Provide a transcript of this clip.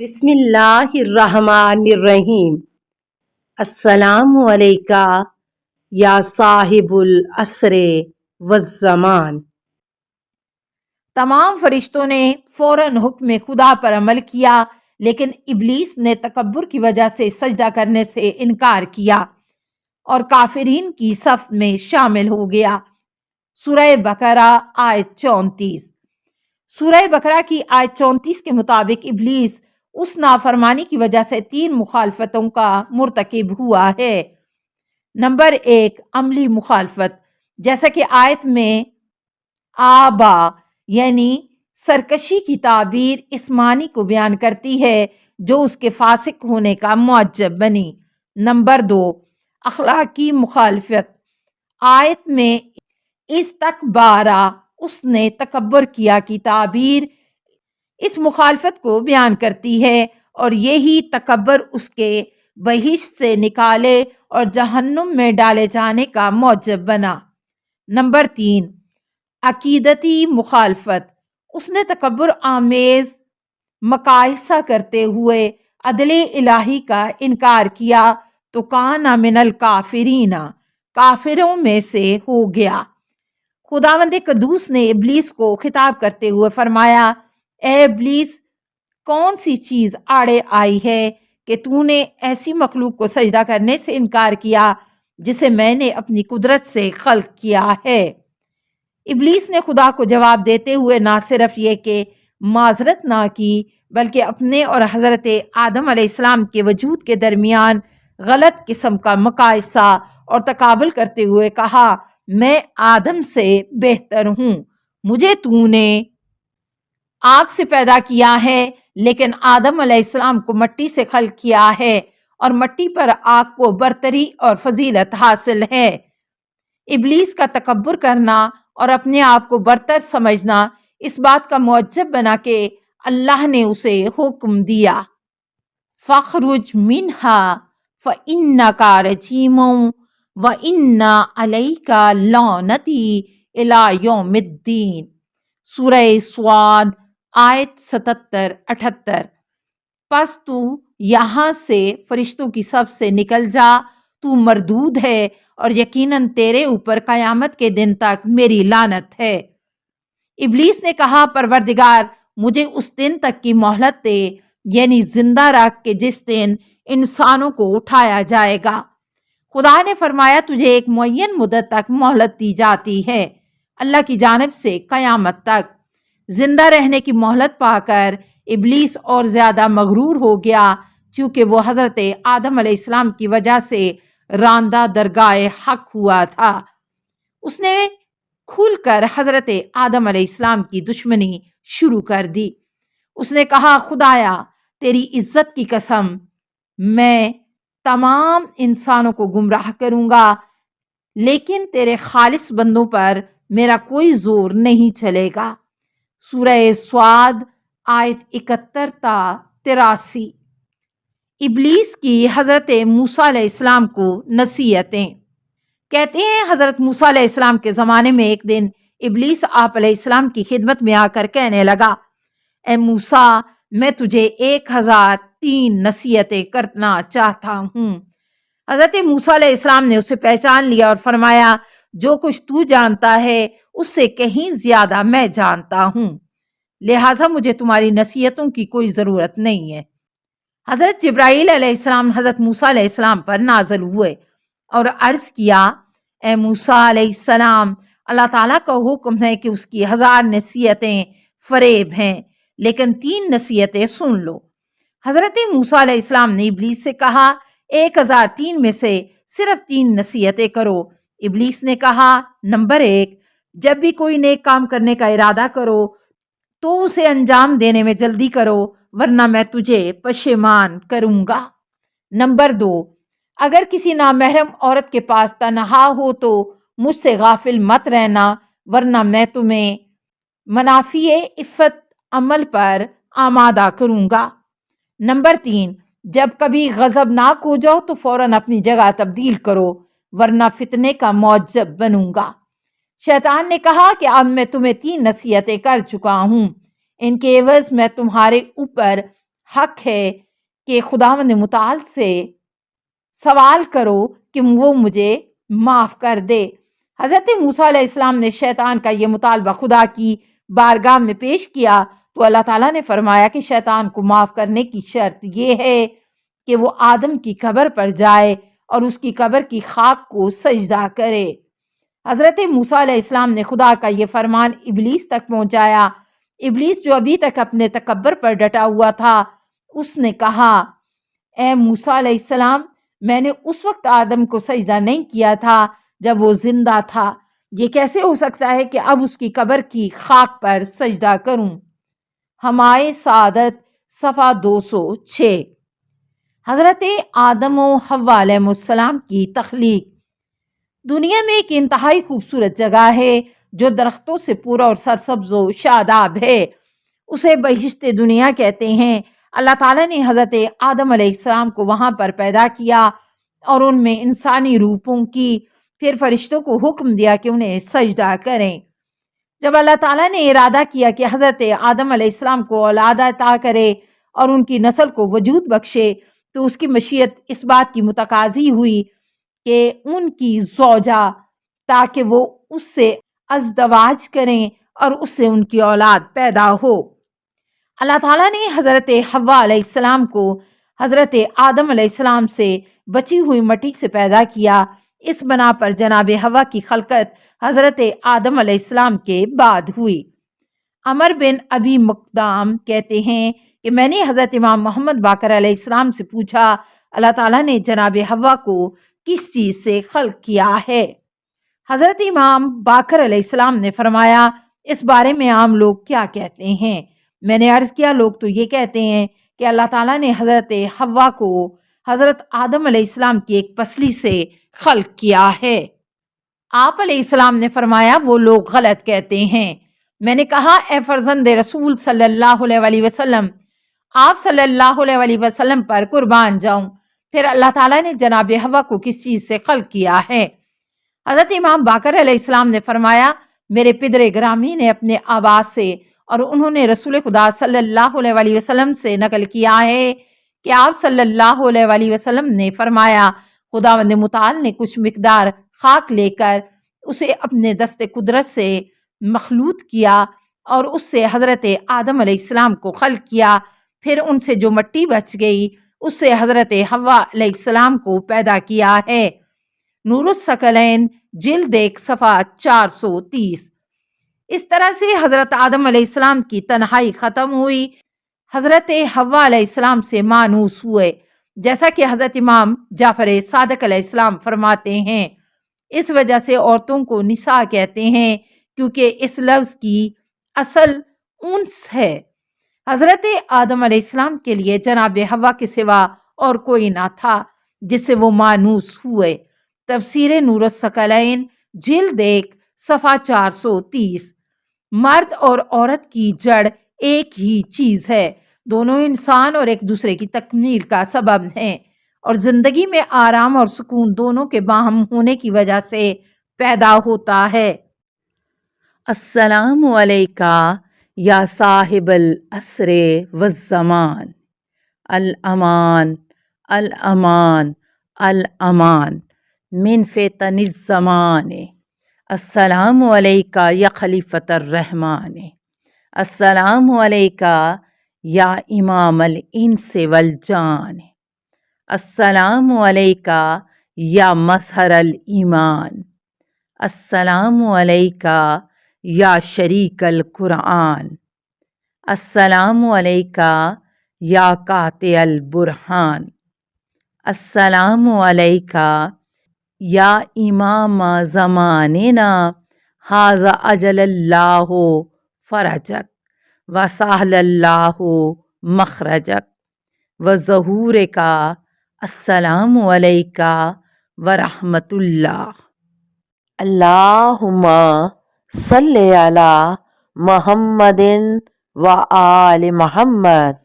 بسم اللہ الرحمن الرحیم۔ السلام علیکہ یا صاحب العصر والزمان۔ تمام فرشتوں نے فوراً حکم خدا پر عمل کیا، لیکن ابلیس نے تکبر کی وجہ سے سجدہ کرنے سے انکار کیا اور کافرین کی صف میں شامل ہو گیا۔ سورہ بقرہ آیت 34۔ سورہ بقرہ کی آیت 34 کے مطابق ابلیس اس نافرمانی کی وجہ سے 3 مخالفتوں کا مرتکب ہوا ہے۔ نمبر 1، عملی مخالفت، جیسا کہ آیت میں آبا یعنی سرکشی کی تعبیر اس معنی کو بیان کرتی ہے جو اس کے فاسق ہونے کا موجب بنی۔ نمبر 2، اخلاقی مخالفت، آیت میں استکبارا اس نے تکبر کیا کی تعبیر اس مخالفت کو بیان کرتی ہے اور یہی تکبر اس کے بہشت سے نکالے اور جہنم میں ڈالے جانے کا موجب بنا۔ نمبر 3، عقیدتی مخالفت، اس نے تکبر آمیز مقایسہ کرتے ہوئے عدل الہی کا انکار کیا تو کان من الکافرین، کافروں میں سے ہو گیا۔ خداوند قدوس نے ابلیس کو خطاب کرتے ہوئے فرمایا، اے ابلیس، کون سی چیز آڑے آئی ہے کہ تو نے ایسی مخلوق کو سجدہ کرنے سے انکار کیا جسے میں نے اپنی قدرت سے خلق کیا ہے۔ ابلیس نے خدا کو جواب دیتے ہوئے نہ صرف یہ کہ معذرت نہ کی بلکہ اپنے اور حضرت آدم علیہ السلام کے وجود کے درمیان غلط قسم کا مقایسہ اور تقابل کرتے ہوئے کہا، میں آدم سے بہتر ہوں، مجھے تو نے آگ سے پیدا کیا ہے لیکن آدم علیہ السلام کو مٹی سے خلق کیا ہے اور مٹی پر آگ کو برتری اور فضیلت حاصل ہے۔ ابلیس کا تکبر کرنا اور اپنے آپ کو برتر سمجھنا اس بات کا موجب بنا کہ اللہ نے اسے حکم دیا، فَاخْرُجْ مِنْهَا فَإِنَّكَ رَجِيمٌ وَإِنَّ عَلَيْكَ لَعْنَتِي إِلَى يَوْمِ الدِّينِ۔ سورہ صاد آیت 77-78۔ پس تو یہاں سے فرشتوں کی صف سے نکل جا، تو مردود ہے اور یقیناً تیرے اوپر قیامت کے دن تک میری لعنت ہے۔ ابلیس نے کہا، پروردگار، مجھے اس دن تک کی مہلت دے، یعنی زندہ رکھ کہ جس دن انسانوں کو اٹھایا جائے گا۔ خدا نے فرمایا، تجھے ایک معین مدت تک مہلت دی جاتی ہے، اللہ کی جانب سے قیامت تک۔ زندہ رہنے کی مہلت پا کر ابلیس اور زیادہ مغرور ہو گیا، کیونکہ وہ حضرت آدم علیہ السلام کی وجہ سے راندہ درگاہ حق ہوا تھا۔ اس نے کھل کر حضرت آدم علیہ السلام کی دشمنی شروع کر دی۔ اس نے کہا، خدایا، تیری عزت کی قسم، میں تمام انسانوں کو گمراہ کروں گا لیکن تیرے خالص بندوں پر میرا کوئی زور نہیں چلے گا۔ سورہ صاد آیت 71-83۔ ابلیس کی حضرت موسیٰ علیہ السلام کو نصیحتیں۔ کہتے ہیں حضرت موسیٰ علیہ السلام کے زمانے میں ایک دن ابلیس آپ علیہ السلام کی خدمت میں آ کر کہنے لگا، اے موسیٰ، میں تجھے 1003 نصیحتیں کرنا چاہتا ہوں۔ حضرت موسیٰ علیہ السلام نے اسے پہچان لیا اور فرمایا، جو کچھ تو جانتا ہے اس سے کہیں زیادہ میں جانتا ہوں، لہٰذا مجھے تمہاری نصیحتوں کی کوئی ضرورت نہیں ہے۔ حضرت جبرائیل علیہ السلام حضرت موسیٰ علیہ السلام پر نازل ہوئے اور عرض کیا، اے موسیٰ علیہ السلام، اللہ تعالیٰ کا حکم ہے کہ اس کی 1000 نصیحتیں فریب ہیں، لیکن 3 نصیحتیں سن لو۔ حضرت موسیٰ علیہ السلام نے ابلیس سے کہا، 1003 میں سے صرف 3 نصیحتیں کرو۔ ابلیس نے کہا، نمبر 1، جب بھی کوئی نیک کام کرنے کا ارادہ کرو تو اسے انجام دینے میں جلدی کرو ورنہ میں تجھے پشیمان کروں گا۔ نمبر 2، اگر کسی نامحرم عورت کے پاس تنہا ہو تو مجھ سے غافل مت رہنا ورنہ میں تمہیں منافی عفت عمل پر آمادہ کروں گا۔ نمبر 3، جب کبھی غضبناک ہو جاؤ تو فوراً اپنی جگہ تبدیل کرو ورنہ فتنے کا موجب بنوں گا۔ شیطان نے کہا کہ اب میں تمہیں 3 نصیحتیں کر چکا ہوں، ان کے عوض میں تمہارے اوپر حق ہے کہ خداوند متعال سے سوال کرو کہ وہ مجھے معاف کر دے۔ حضرت موسیٰ علیہ السلام نے شیطان کا یہ مطالبہ خدا کی بارگاہ میں پیش کیا تو اللہ تعالیٰ نے فرمایا کہ شیطان کو معاف کرنے کی شرط یہ ہے کہ وہ آدم کی قبر پر جائے اور اس کی قبر کی خاک کو سجدہ کرے۔ حضرت موسیٰ علیہ السلام نے خدا کا یہ فرمان ابلیس تک پہنچایا۔ ابلیس جو ابھی تک اپنے تکبر پر ڈٹا ہوا تھا، اس نے کہا، اے موسیٰ علیہ السلام، میں نے اس وقت آدم کو سجدہ نہیں کیا تھا جب وہ زندہ تھا، یہ کیسے ہو سکتا ہے کہ اب اس کی قبر کی خاک پر سجدہ کروں؟ ہمائے سعادت صفحہ 206۔ حضرت آدم و حوا علیہ السلام کی تخلیق۔ دنیا میں ایک انتہائی خوبصورت جگہ ہے جو درختوں سے پورا اور سرسبز و شاداب ہے، اسے بہشت دنیا کہتے ہیں۔ اللہ تعالیٰ نے حضرت آدم علیہ السلام کو وہاں پر پیدا کیا اور ان میں انسانی روپوں کی، پھر فرشتوں کو حکم دیا کہ انہیں سجدہ کریں۔ جب اللہ تعالیٰ نے ارادہ کیا کہ حضرت آدم علیہ السلام کو اولاد عطا کرے اور ان کی نسل کو وجود بخشے، تو اس کی مشیت اس بات کی متقاضی ہوئی کہ ان کی زوجہ، تاکہ وہ اس سے ازدواج کریں اور اس سے ان کی اولاد پیدا ہو۔ اللہ تعالیٰ نے حضرت حوا علیہ السلام کو حضرت آدم علیہ السلام سے بچی ہوئی مٹی سے پیدا کیا۔ اس بنا پر جناب حوا کی خلقت حضرت آدم علیہ السلام کے بعد ہوئی۔ عمر بن ابی مقدام کہتے ہیں کہ میں نے حضرت امام محمد باقر علیہ السلام سے پوچھا، اللہ تعالیٰ نے جناب حوا کو کس چیز سے خلق کیا ہے؟ حضرت امام باقر علیہ السلام نے فرمایا، اس بارے میں عام لوگ کیا کہتے ہیں؟ میں نے عرض کیا، لوگ تو یہ کہتے ہیں کہ اللہ تعالیٰ نے حضرت حوا کو حضرت آدم علیہ السلام کی ایک پسلی سے خلق کیا ہے۔ آپ علیہ السلام نے فرمایا، وہ لوگ غلط کہتے ہیں۔ میں نے کہا، اے فرزند رسول صلی اللہ علیہ وسلم، آپ صلی اللہ علیہ وسلم پر قربان جاؤں، پھر اللہ تعالیٰ نے جناب حوا کو کس چیز سے خلق کیا ہے؟ حضرت امام باقر علیہ السلام نے فرمایا، میرے پدر گرامی نے اپنے آبا سے اور انہوں نے رسول خدا صلی اللہ علیہ وسلم سے نقل کیا ہے کہ آپ صلی اللہ علیہ وسلم نے فرمایا، خداوند متعال نے کچھ مقدار خاک لے کر اسے اپنے دست قدرت سے مخلوط کیا اور اس سے حضرت آدم علیہ السلام کو خلق کیا، پھر ان سے جو مٹی بچ گئی اس سے حضرت حوا علیہ السلام کو پیدا کیا ہے۔ نور الثقلین جلد 1 صفحہ 430۔ اس طرح سے حضرت آدم علیہ السلام کی تنہائی ختم ہوئی، حضرت حوا علیہ السلام سے مانوس ہوئے، جیسا کہ حضرت امام جعفر صادق علیہ السلام فرماتے ہیں۔ اس وجہ سے عورتوں کو نساء کہتے ہیں، کیونکہ اس لفظ کی اصل انس ہے۔ حضرت آدم علیہ السلام کے لیے جناب حوا کے سوا اور کوئی نہ تھا جس سے وہ مانوس ہوئے۔ تفسیر نور الثقلین جلد 1 صفحہ 430۔ مرد اور عورت کی جڑ ایک ہی چیز ہے، دونوں انسان اور ایک دوسرے کی تکمیل کا سبب ہیں، اور زندگی میں آرام اور سکون دونوں کے باہم ہونے کی وجہ سے پیدا ہوتا ہے۔ السلام علیکہ یا صاحب العصر والزمان، الامان الامان الامان من فتن الزمان، السلام علیکہ یا خلیفۃ الرحمن، السلام علیکہ یا امام الانس والجان، السلام علیکہ یا مظہر الایمان، السلام علیکہ یا شریک القرآن، السلام علیکہ یا قاطع البرہان، السلام علیکہ یا امام زماننا، ھذا اجل اللہ فرجک وسہل اللہ مخرجک وظہورک، السلام علیکہ ورحمۃ اللہ۔ اللہم صلی علی محمد و آل محمد۔